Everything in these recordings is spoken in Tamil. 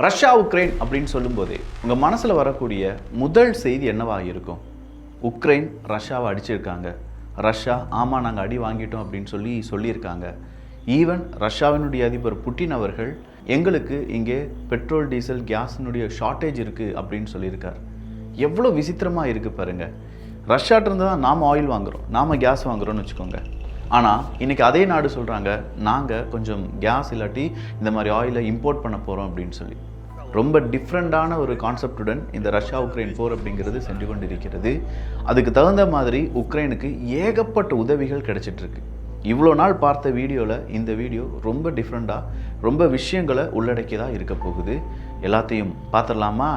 ரஷ்யா உக்ரைன் அப்படின்னு சொல்லும்போதே உங்கள் மனசில் வரக்கூடிய முதல் செய்தி என்னவாக இருக்கும்? உக்ரைன் ரஷ்யாவை அடிச்சிருக்காங்க, ரஷ்யா ஆமாம் நாங்கள் அடி வாங்கிட்டோம் அப்படின்னு சொல்லியிருக்காங்க. ஈவன் ரஷ்யாவினுடைய அதிபர் புட்டின் அவர்கள் எங்களுக்கு இங்கே பெட்ரோல் டீசல் கேஸினுடைய ஷார்ட்டேஜ் இருக்குது அப்படின்னு சொல்லியிருக்கார். எவ்வளோ விசித்திரமாக இருக்குது பாருங்கள். ரஷ்யாட்டிருந்து தான் நாம் ஆயில் வாங்குகிறோம், நாம் கேஸ் வாங்குகிறோன்னு வச்சுக்கோங்க. ஆனால் இன்றைக்கி அதே நாடு சொல்கிறாங்க நாங்கள் கொஞ்சம் கேஸ் இல்லாட்டி இந்த மாதிரி ஆயிலை இம்போர்ட் பண்ண போகிறோம் அப்படின்னு சொல்லி. ரொம்ப டிஃப்ரெண்ட்டான ஒரு கான்செப்டுடன் இந்த ரஷ்யா உக்ரைன் போர் அப்படிங்கிறது சென்று கொண்டிருக்கிறது. அதுக்கு தகுந்த மாதிரி உக்ரைனுக்கு ஏகப்பட்ட உதவிகள் கிடைச்சிட்ருக்கு. இவ்வளோ நாள் பார்த்த வீடியோவில் இந்த வீடியோ ரொம்ப டிஃப்ரெண்ட்டாக ரொம்ப விஷயங்களை உள்ளடக்கியதாக இருக்க போகுது. எல்லாத்தையும் பார்த்துடலாமா?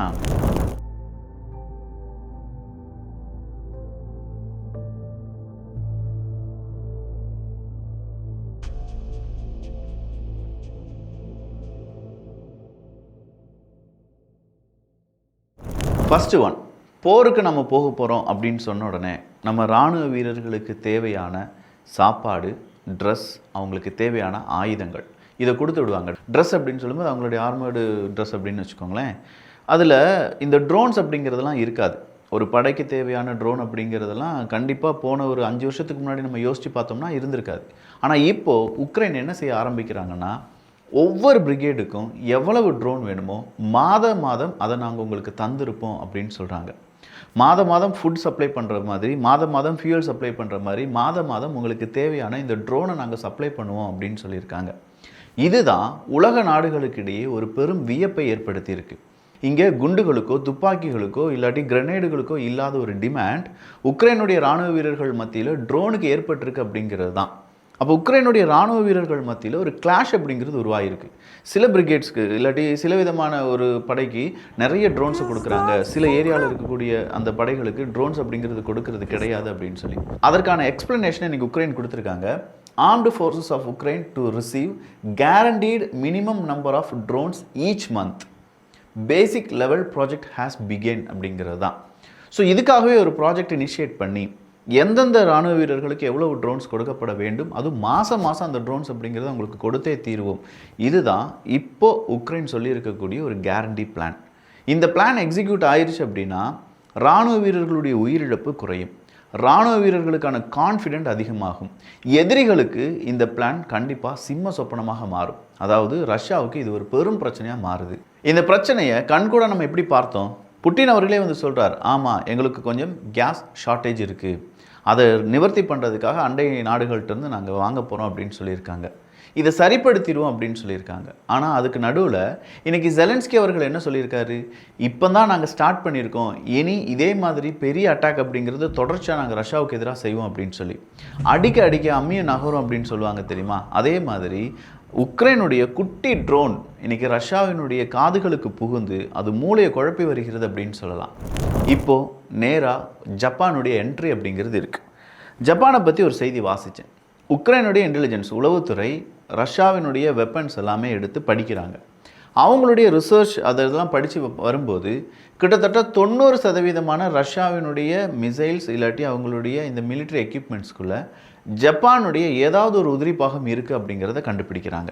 ஃபஸ்ட்டு ஒன், போருக்கு நம்ம போக போகிறோம் அப்படின்னு சொன்ன உடனே நம்ம இராணுவ வீரர்களுக்கு தேவையான சாப்பாடு, ட்ரெஸ், அவங்களுக்கு தேவையான ஆயுதங்கள் இதை கொடுத்து விடுவாங்க. ட்ரெஸ் அப்படின்னு சொல்லும்போது அவங்களுடைய ஆர்மர்டு ட்ரெஸ் அப்படின்னு வச்சுக்கோங்களேன். அதில் இந்த ட்ரோன்ஸ் அப்படிங்கிறதெல்லாம் இருக்காது. ஒரு படைக்கு தேவையான ட்ரோன் அப்படிங்கிறதெல்லாம் கண்டிப்பாக போன ஒரு 5 வருஷத்துக்கு முன்னாடி நம்ம யோசித்து பார்த்தோம்னா இருந்திருக்காது. ஆனால் இப்போது உக்ரைன் என்ன செய்ய ஆரம்பிக்கிறாங்கன்னா, ஒவ்வொரு பிரிகேடுக்கும் எவ்வளவு ட்ரோன் வேணுமோ மாதம் அதை நாங்கள் உங்களுக்கு தந்திருப்போம் அப்படின்னு சொல்கிறாங்க. மாதம் ஃபுட் சப்ளை பண்ணுற மாதிரி, மாதம் ஃபியூல் சப்ளை பண்ணுற மாதிரி மாதம் உங்களுக்கு தேவையான இந்த ட்ரோனை நாங்கள் சப்ளை பண்ணுவோம் அப்படின்னு சொல்லியிருக்காங்க. இதுதான் உலக நாடுகளுக்கு இடையே ஒரு பெரும் வியப்பை ஏற்படுத்தியிருக்கு. இங்கே குண்டுகளுக்கோ துப்பாக்கிகளுக்கோ இல்லாட்டி கிரனேடுகளுக்கோ இல்லாத ஒரு டிமாண்ட் உக்ரைனுடைய இராணுவ வீரர்கள் மத்தியில் ட்ரோனுக்கு ஏற்பட்டிருக்கு அப்படிங்கிறது தான். அப்போ உக்ரைனுடைய இராணுவ வீரர்கள் மத்தியில் ஒரு கிளாஷ் அப்படிங்கிறது உருவாகிருக்கு. சில பிரிகேட்ஸ்க்கு இல்லாட்டி சில விதமான ஒரு படைக்கு நிறைய ட்ரோன்ஸை கொடுக்குறாங்க, சில ஏரியாவில் இருக்கக்கூடிய அந்த படைகளுக்கு ட்ரோன்ஸ் அப்படிங்கிறது கொடுக்கறது கிடையாது அப்படின்னு சொல்லி அதற்கான எக்ஸ்பிளனேஷனை இன்றைக்கி உக்ரைன் கொடுத்துருக்காங்க. Armed forces of Ukraine to receive guaranteed minimum number of drones each month. Basic level project has begun அப்படிங்கிறது தான். ஸோ இதுக்காகவே ஒரு ப்ராஜெக்ட் இனிஷியேட் பண்ணி எந்தெந்த இராணுவ வீரர்களுக்கு எவ்வளவு ட்ரோன்ஸ் கொடுக்கப்பட வேண்டும், அதுவும் மாதம் அந்த ட்ரோன்ஸ் அப்படிங்கிறத உங்களுக்கு கொடுத்தே தீர்வோம். இதுதான் இப்போது உக்ரைன் சொல்லியிருக்கக்கூடிய ஒரு கேரண்டி பிளான். இந்த பிளான் எக்ஸிக்யூட் ஆயிடுச்சு அப்படின்னா இராணுவ வீரர்களுடைய உயிரிழப்பு குறையும், இராணுவ வீரர்களுக்கான கான்ஃபிடென்ட் அதிகமாகும், எதிரிகளுக்கு இந்த பிளான் கண்டிப்பாக சிம்ம சொப்பனமாக மாறும். அதாவது ரஷ்யாவுக்கு இது ஒரு பெரும் பிரச்சனையாக மாறுது. இந்த பிரச்சனையை கண்கூட நம்ம எப்படி பார்த்தோம்? புட்டின் அவர்களே சொல்கிறார், ஆமாம் எங்களுக்கு கொஞ்சம் கேஸ் ஷார்ட்டேஜ் இருக்குது, அதை நிவர்த்தி பண்ணுறதுக்காக அண்டை நாடுகள்கிட்டருந்து நாங்கள் வாங்க போகிறோம் அப்படின்னு சொல்லியிருக்காங்க. இதை சரிப்படுத்திடுவோம் அப்படின்னு சொல்லியிருக்காங்க. ஆனால் அதுக்கு நடுவில் இன்றைக்கி ஜெலன்ஸ்கி அவர்கள் என்ன சொல்லியிருக்காரு, இப்போ தான் நாங்கள் ஸ்டார்ட் பண்ணியிருக்கோம், இனி இதே மாதிரி பெரிய அட்டாக் அப்படிங்கிறது தொடர்ச்சியாக நாங்கள் ரஷ்யாவுக்கு எதிராக செய்வோம் அப்படின்னு சொல்லி அடிக்க அம்மிய நகரும் அப்படின்னு சொல்லுவாங்க தெரியுமா? அதே மாதிரி உக்ரைனுடைய குட்டி ட்ரோன் இன்றைக்கி ரஷ்யாவினுடைய காதுகளுக்கு புகுந்து அது மூளையை குழப்பி வருகிறது அப்படின்னு சொல்லலாம். இப்போது நேராக ஜப்பானுடைய என்ட்ரி அப்படிங்கிறது இருக்குது. ஜப்பானை பற்றி ஒரு செய்தி வாசித்தேன். உக்ரைனுடைய இன்டெலிஜென்ஸ் உளவுத்துறை ரஷ்யாவினுடைய வெப்பன்ஸ் எல்லாமே எடுத்து படிக்கிறாங்க. அவங்களுடைய ரிசர்ச் அதெல்லாம் படித்து வரும்போது கிட்டத்தட்ட 90% ரஷ்யாவினுடைய மிசைல்ஸ் இல்லாட்டி அவங்களுடைய இந்த மிலிட்ரி எக்யூப்மெண்ட்ஸ்குள்ளே ஜப்பானுடைய ஏதாவது ஒரு உதிரி பாகம் இருக்குது அப்படிங்கிறத கண்டுபிடிக்கிறாங்க.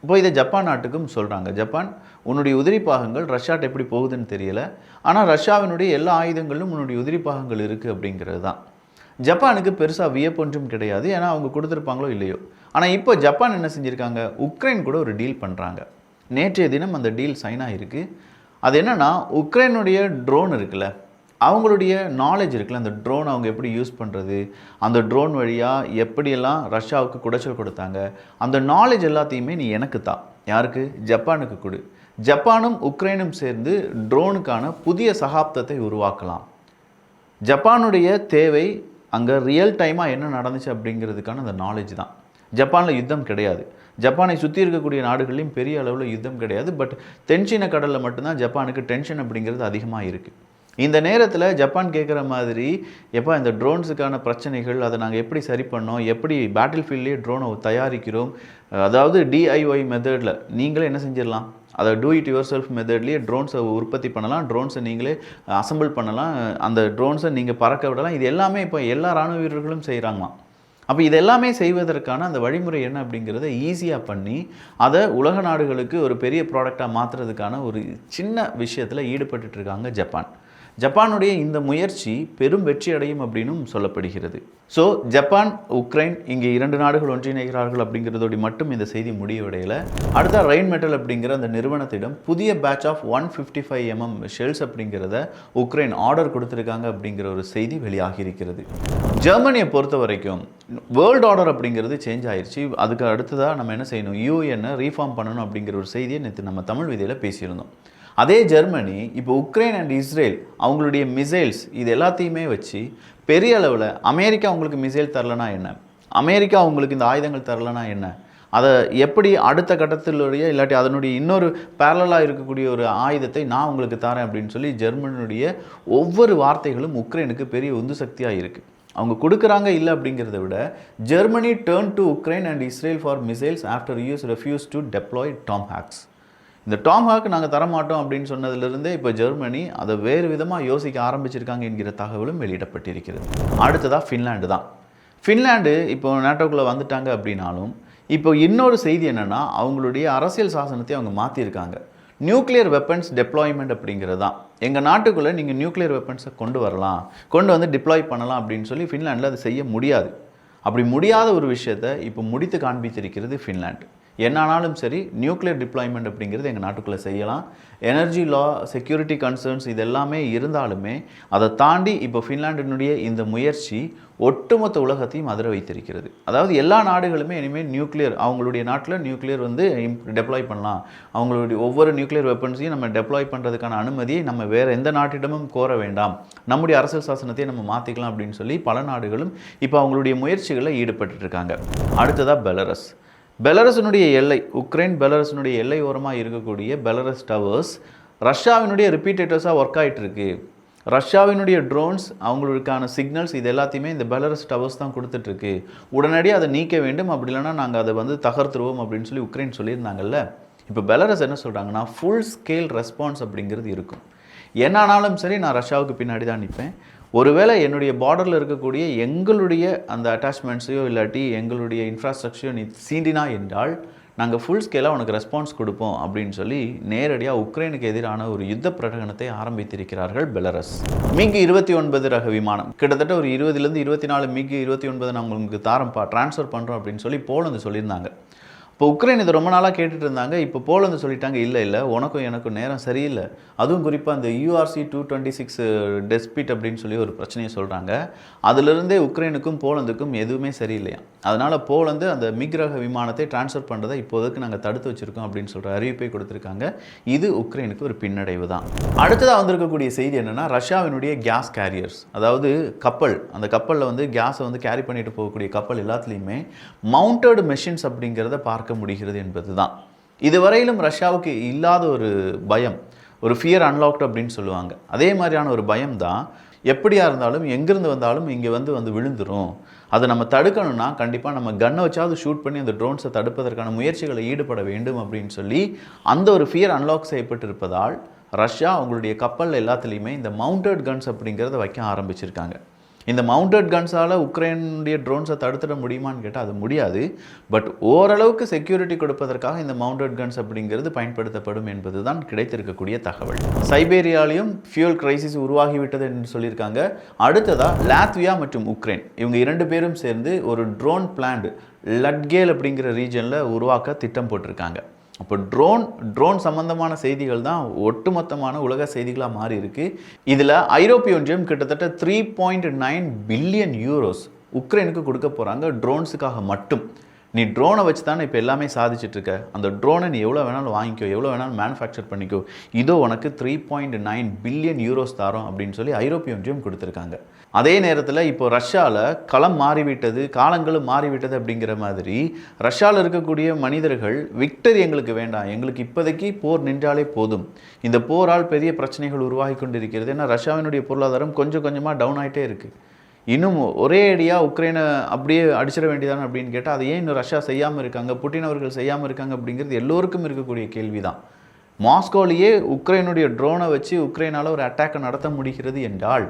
இப்போ இதை ஜப்பான் நாட்டுக்கும் சொல்கிறாங்க, ஜப்பான் உன்னுடைய உதிரி பாகங்கள் ரஷ்யாட்ட எப்படி போகுதுன்னு தெரியல, ஆனால் ரஷ்யாவினுடைய எல்லா ஆயுதங்களும் உன்னுடைய உதிரி பாகங்கள் இருக்குது அப்படிங்கிறது தான். ஜப்பானுக்கு பெருசாக வியப்பொன்றும் கிடையாது, ஏன்னா அவங்க கொடுத்துருப்பாங்களோ இல்லையோ. ஆனால் இப்போ ஜப்பான் என்ன செஞ்சுருக்காங்க, உக்ரைன் கூட ஒரு டீல் பண்ணுறாங்க. நேற்றைய தினம் அந்த டீல் சைன் ஆகிருக்கு. அது என்னென்னா, உக்ரைனுடைய ட்ரோன் இருக்குல்ல, அவங்களுடைய நாலேஜ் இருக்குல்ல, அந்த ட்ரோன் அவங்க எப்படி யூஸ் பண்ணுறது, அந்த ட்ரோன் வழியாக எப்படியெல்லாம் ரஷ்யாவுக்கு குடைச்சல் கொடுத்தாங்க, அந்த நாலேஜ் எல்லாத்தையுமே நீ எனக்கு தான். யாருக்கு? ஜப்பானுக்கு கொடு. ஜப்பானும் உக்ரைனும் சேர்ந்து ட்ரோனுக்கான புதிய சகாப்தத்தை உருவாக்கலாம். ஜப்பானுடைய தேவை அங்கே ரியல் டைமாக என்ன நடந்துச்சு அப்படிங்கிறதுக்கான அந்த நாலேஜ் தான். ஜப்பானில் யுத்தம் கிடையாது, ஜப்பானை சுற்றி இருக்கக்கூடிய நாடுகள்லையும் பெரிய அளவில் யுத்தம் கிடையாது. பட் தென்சீன கடலில் மட்டும்தான் ஜப்பானுக்கு டென்ஷன் அப்படிங்கிறது அதிகமாக இருக்குது. இந்த நேரத்தில் ஜப்பான் கேட்குற மாதிரி, எப்போ இந்த ட்ரோன்ஸுக்கான பிரச்சனைகள் அதை நாங்கள் எப்படி சரி பண்ணோம், எப்படி பேட்டில் ஃபீல்ட்லேயே ட்ரோனை தயாரிக்கிறோம், அதாவது டிஐஒய் மெத்தடில் நீங்களே என்ன செஞ்சிடலாம், அதை டூ இட் யுவர் செல்ஃப் மெத்தட்லேயே ட்ரோன்ஸை உற்பத்தி பண்ணலாம், ட்ரோன்ஸை நீங்களே அசம்பிள் பண்ணலாம், அந்த ட்ரோன்ஸை நீங்கள் பறக்க விடலாம். இது எல்லாமே இப்போ எல்லா இராணுவ வீரர்களும் செய்கிறாங்களாம். அப்போ இதெல்லாமே செய்வதற்கான அந்த வழிமுறை என்ன அப்படிங்கிறத ஈஸியாக பண்ணி அதை உலக நாடுகளுக்கு ஒரு பெரிய ப்ராடக்டாக மாற்றுறதுக்கான ஒரு சின்ன விஷயத்தில் ஈடுபட்டு இருக்காங்க ஜப்பான். ஜப்பானுடைய இந்த முயற்சி பெரும் வெற்றி அடையும் அப்படின்னும் சொல்லப்படுகிறது. ஸோ ஜப்பான், உக்ரைன் இங்கே 2 நாடுகள் ஒன்றிணைகிறார்கள் அப்படிங்கிறதோடு மட்டும் இந்த செய்தி முடிவடையல. அடுத்த ரெயின் மெட்டல் அப்படிங்கிற அந்த நிறுவனத்திடம் புதிய பேட்ச் ஆஃப் 155 mm ஷெல்ஸ் அப்படிங்கிறத உக்ரைன் ஆர்டர் கொடுத்துருக்காங்க அப்படிங்கிற ஒரு செய்தி வெளியாகி இருக்கிறது. ஜெர்மனியை பொறுத்த வரைக்கும் வேர்ல்டு ஆர்டர் அப்படிங்கிறது சேஞ்ச் ஆயிடுச்சு. அதுக்கு அடுத்ததாக நம்ம என்ன செய்யணும், யூஎன்னை ரீஃபார்ம் பண்ணணும் அப்படிங்கிற ஒரு செய்தியை நேற்று நம்ம தமிழ் விதியில் பேசியிருந்தோம். அதே ஜெர்மனி இப்போ உக்ரைன் அண்ட் இஸ்ரேல் அவங்களுடைய மிசைல்ஸ் இது எல்லாத்தையுமே வச்சு பெரிய அளவில் அமெரிக்கா உங்களுக்கு மிசைல் தரலனா என்ன, அமெரிக்கா உங்களுக்கு இந்த ஆயுதங்கள் தரலனா என்ன, அதை எப்படி அடுத்த கட்டத்திலுடைய இல்லாட்டி அதனுடைய இன்னொரு பேரலாக இருக்கக்கூடிய ஒரு ஆயுதத்தை நான் உங்களுக்கு தரேன் அப்படின்னு சொல்லி ஜெர்மனியுடைய ஒவ்வொரு வார்த்தைகளும் உக்ரைனுக்கு பெரிய உந்து சக்தியாக இருக்குது. அவங்க கொடுக்குறாங்க இல்லை அப்படிங்கிறத விட Germany turn to Ukraine and Israel for missiles after US refuse to deploy Tom hugs. இந்த டாம் ஹாக் நாங்கள் தரமாட்டோம் அப்படின்னு சொன்னதுலேருந்தே இப்போ ஜெர்மனி அதை வேறு விதமாக யோசிக்க ஆரம்பிச்சிருக்காங்க என்கிற தகவலும் வெளியிடப்பட்டிருக்கிறது. அடுத்ததாக ஃபின்லாண்டு தான். ஃபின்லாண்டு இப்போ நேட்டோக்குள்ளே வந்துட்டாங்க அப்படின்னாலும் இப்போ இன்னொரு செய்தி என்னென்னா அவங்களுடைய அரசியல் சாசனத்தை அவங்க மாற்றிருக்காங்க. நியூக்ளியர் வெப்பன்ஸ் டெப்ளாய்மெண்ட் அப்படிங்கிறது தான். எங்கள் நாட்டுக்குள்ளே நீங்கள் நியூக்ளியர் வெப்பன்ஸை கொண்டு வரலாம், கொண்டு வந்து டிப்ளாய் பண்ணலாம் அப்படின்னு சொல்லி ஃபின்லாண்டில் அதை செய்ய முடியாது. அப்படி முடியாத ஒரு விஷயத்தை இப்போ முடித்து காண்பித்திருக்கிறது ஃபின்லாண்டு. என்னானாலும் சரி நியூக்ளியர் டிப்ளாய்மெண்ட் அப்படிங்கிறது எங்கள் நாட்டுக்குள்ளே செய்யலாம். எனர்ஜி லா, செக்யூரிட்டி கன்சர்ன்ஸ் இது எல்லாமே இருந்தாலுமே அதை தாண்டி இப்போ ஃபின்லாண்டினுடைய இந்த முயற்சி ஒட்டுமொத்த உலகத்தையும் அதிர வைத்திருக்கிறது. அதாவது எல்லா நாடுகளுமே இனிமேல் நியூக்ளியர் அவங்களுடைய நாட்டில் நியூக்ளியர் டெப்ளாய் பண்ணலாம், அவங்களுடைய ஒவ்வொரு நியூக்ளியர் வெப்பன்ஸையும் நம்ம டெப்ளாய் பண்ணுறதுக்கான அனுமதியை நம்ம வேறு எந்த நாட்டிடமும் கோர வேண்டாம், நம்முடைய அரசியல் சாசனத்தையே நம்ம மாற்றிக்கலாம் அப்படின்னு சொல்லி பல நாடுகளும் இப்போ அவங்களுடைய முயற்சிகளில் ஈடுபட்டு இருக்காங்க. அடுத்ததாக பெலரஸ். பெலரஸினுடைய எல்லை, உக்ரைன் பெலரஸினுடைய எல்லை ஓரமாக இருக்கக்கூடிய பெலரஸ் டவர்ஸ் ரஷ்யாவினுடைய ரிப்பீட்டேட்டர்ஸாக ஒர்க் ஆகிட்டு இருக்கு. ரஷ்யாவினுடைய ட்ரோன்ஸ் அவங்களுக்கான சிக்னல்ஸ் இது எல்லாத்தையுமே இந்த பெலரஸ் டவர்ஸ் தான் கொடுத்துட்ருக்கு. உடனடியாக அதை நீக்க வேண்டும், அப்படி இல்லைனா நாங்கள் அதை தகர்த்துருவோம் அப்படின்னு சொல்லி உக்ரைன் சொல்லியிருந்தாங்கல்ல. இப்போ பெலரஸ் என்ன சொல்கிறாங்கன்னா ஃபுல் ஸ்கேல் ரெஸ்பான்ஸ் அப்படிங்கிறது இருக்கும். என்னானாலும் சரி நான் ரஷ்யாவுக்கு பின்னாடி தான் நிற்பேன். ஒருவேளை என்னுடைய பார்டரில் இருக்கக்கூடிய எங்களுடைய அந்த அட்டாச்மெண்ட்ஸையோ இல்லாட்டி எங்களுடைய இன்ஃப்ராஸ்ட்ரக்சரையோ நீ சீண்டினா என்றால் நாங்கள் ஃபுல் ஸ்கேலாக உனக்கு ரெஸ்பான்ஸ் கொடுப்போம் அப்படின்னு சொல்லி நேரடியாக உக்ரைனுக்கு எதிரான ஒரு யுத்த பிரகடனத்தை ஆரம்பித்திருக்கிறார்கள் பெலரஸ். மிக் 29 ரக விமானம் கிட்டத்தட்ட ஒரு 20லேருந்து 24 மிக் 29 நாங்கள் உங்களுக்கு ட்ரான்ஸ்ஃபர் பண்ணுறோம் அப்படின்னு சொல்லி போலந்து சொல்லியிருந்தாங்க. இப்போ உக்ரைன் இதை ரொம்ப நாளாக கேட்டுட்டு இருந்தாங்க. இப்போ போலந்து சொல்லிட்டாங்க இல்லை உனக்கும் எனக்கும் நேரம் சரியில்லை. அதுவும் குறிப்பாக அந்த URC 226 டெஸ்பிட் அப்படின்னு சொல்லி ஒரு பிரச்சனையை சொல்கிறாங்க. அதிலிருந்தே உக்ரைனுக்கும் போலந்துக்கும் எதுவுமே சரியில்லையா. அதனால் போலந்து அந்த மிக் ரக விமானத்தை டிரான்ஸ்ஃபர் பண்ணுறதை இப்போதைக்கு நாங்கள் தடுத்து வச்சுருக்கோம் அப்படின்னு சொல்கிற அறிவிப்பை கொடுத்துருக்காங்க. இது உக்ரைனுக்கு ஒரு பின்னடைவு தான். அடுத்ததாக வந்திருக்கக்கூடிய செய்தி என்னென்னா ரஷ்யாவினுடைய கேஸ் கேரியர்ஸ், அதாவது கப்பல், அந்த கப்பலில் கேஸை கேரி பண்ணிட்டு போகக்கூடிய கப்பல் எல்லாத்துலேயுமே மவுண்டட் மெஷின்ஸ் அப்படிங்கிறத பார்க்க முடிகிறது என்பது தான். இதுவரையிலும் ரஷ்யாவுக்கு இல்லாத ஒரு பயம், ஒரு ஃபியர் அன்லாக்டு அப்படின்னு சொல்லுவாங்க. அதே மாதிரியான ஒரு பயம் தான் எப்படியா இருந்தாலும் எங்கிருந்து வந்தாலும் இங்கே வந்து விழுந்துரும். அதை நம்ம தடுக்கணும்னா கண்டிப்பாக நம்ம கன்னை வச்சாவது ஷூட் பண்ணி அந்த ட்ரோன்ஸை தடுப்பதற்கான முயற்சிகளை ஈடுபட வேண்டும் அப்படின்னு சொல்லி அந்த ஒரு ஃபியர் அன்லாக் செய்யப்பட்டு இருப்பதால் ரஷ்யா அவங்களுடைய கப்பல் எல்லாத்துலேயுமே இந்த மவுண்டட் கன்ஸ் அப்படிங்கிறத வைக்க ஆரம்பிச்சிருக்காங்க. இந்த மவுண்டட் கன்ஸால் உக்ரைனுடைய ட்ரோன்ஸை தடுத்துட முடியுமான்னு கேட்டால் அது முடியாது. பட் ஓரளவுக்கு செக்யூரிட்டி கொடுப்பதற்காக இந்த மவுண்டட் கன்ஸ் அப்படிங்கிறது பயன்படுத்தப்படும் என்பது தான் கிடைத்திருக்கக்கூடிய தகவல். சைபேரியாலையும் ஃபியூல் கிரைசிஸ் உருவாகிவிட்டது என்று சொல்லியிருக்காங்க. அடுத்ததாக லாத்வியா மற்றும் உக்ரைன் இவங்க 2 பேரும் சேர்ந்து ஒரு ட்ரோன் பிளான்ட் லட்கேல் அப்படிங்கிற ரீஜனில் உருவாக்க திட்டம் போட்டிருக்காங்க. அப்போ ட்ரோன் சம்பந்தமான செய்திகள் தான் ஒட்டுமொத்தமான உலக செய்திகளாக மாறி இருக்கு. இதில் ஐரோப்பிய ஒன்றியம் கிட்டத்தட்ட 3.9 பில்லியன் யூரோஸ் உக்ரைனுக்கு கொடுக்க போகிறாங்க ட்ரோன்ஸுக்காக மட்டும். நீ ட்ரோனை வச்சு தானே இப்போ எல்லாமே சாதிச்சிட்ருக்க, அந்த ட்ரோனை நீ எவ்வளோ வேணாலும் வாங்கிக்கோ, எவ்வளோ வேணாலும் மேனுஃபேக்சர் பண்ணிக்கோ, இதோ உனக்கு 3.9 பில்லியன் யூரோஸ் தரோம் அப்படின்னு சொல்லி ஐரோப்பிய ஒன்றியம் கொடுத்துருக்காங்க. அதே நேரத்தில் இப்போ ரஷ்யாவில் களம் மாறிவிட்டது, காலங்களும் மாறிவிட்டது அப்படிங்கிற மாதிரி ரஷ்யாவில் இருக்கக்கூடிய மனிதர்கள் விக்டரி எங்களுக்கு வேண்டாம், எங்களுக்கு இப்போதைக்கு போர் நின்றாலே போதும், இந்த போரால் பெரிய பிரச்சனைகள் உருவாகி கொண்டிருக்கிறது. ஏன்னா ரஷ்யாவினுடைய பொருளாதாரம் கொஞ்சம் கொஞ்சமாக டவுன் ஆகிட்டே இருக்குது. இன்னும் ஒரே அடியாக உக்ரைனை அப்படியே அடிச்சிட வேண்டியதானே அப்படின்னு கேட்டால் அதை ஏன் இன்னும் ரஷ்யா செய்யாமல் இருக்காங்க, புட்டின் அவர்கள் செய்யாமல் இருக்காங்க அப்படிங்கிறது எல்லோருக்கும் இருக்கக்கூடிய கேள்வி தான். மாஸ்கோலேயே உக்ரைனுடைய ட்ரோனை வச்சு உக்ரைனால் ஒரு அட்டாக்கை நடத்த முடிகிறது என்றால்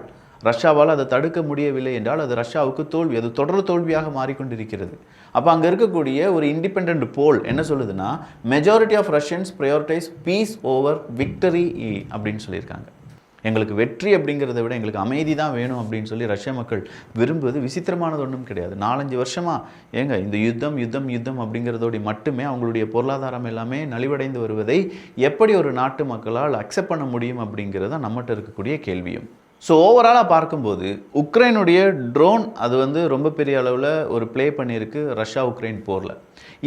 ரஷ்யாவால் அதை தடுக்க முடியவில்லை என்றால் அது ரஷ்யாவுக்கு தோல்வி, அது தொடர் தோல்வியாக மாறிக்கொண்டிருக்கிறது. அப்போ அங்கே இருக்கக்கூடிய ஒரு இண்டிபெண்ட் போல் என்ன சொல்லுதுன்னா, majority of Russians prioritize peace over victory அப்படின்னு சொல்லியிருக்காங்க. எங்களுக்கு வெற்றி அப்படிங்கிறத விட எங்களுக்கு அமைதி தான் வேணும் அப்படின்னு சொல்லி ரஷ்ய மக்கள் விரும்புவது விசித்திரமானது ஒன்றும் கிடையாது. 4-5 வருஷமாக இந்த யுத்தம் யுத்தம் யுத்தம் அப்படிங்கிறதோடு மட்டுமே அவங்களுடைய பொருளாதாரம் எல்லாமே நலிவடைந்து வருவதை எப்படி ஒரு நாட்டு மக்களால் அக்செப்ட் பண்ண முடியும் அப்படிங்கிறது தான் நம்மகிட்ட இருக்கக்கூடிய கேள்வியும். ஸோ ஓவராலாக பார்க்கும்போது உக்ரைனுடைய ட்ரோன் அது ரொம்ப பெரிய அளவில் ஒரு ப்ளே பண்ணியிருக்கு ரஷ்யா உக்ரைன் போரில்.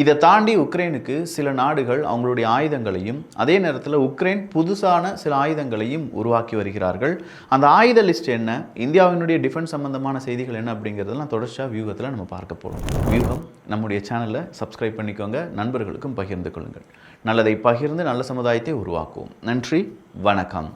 இதை தாண்டி உக்ரைனுக்கு சில நாடுகள் அவங்களுடைய ஆயுதங்களையும் அதே நேரத்தில் உக்ரைன் புதுசான சில ஆயுதங்களையும் உருவாக்கி வருகிறார்கள். அந்த ஆயுத லிஸ்ட் என்ன, இந்தியாவினுடைய டிஃபென்ஸ் சம்பந்தமான செய்திகள் என்ன அப்படிங்கிறதெல்லாம் தொடர்ச்சியாக வியூகத்தில் நம்ம பார்க்க போகிறோம். வியூகம் நம்முடைய சேனலை சப்ஸ்கிரைப் பண்ணிக்கோங்க, நண்பர்களுக்கும் பகிர்ந்து கொள்ளுங்கள். நல்லதை பகிர்ந்து நல்ல சமுதாயத்தை உருவாக்குவோம். நன்றி, வணக்கம்.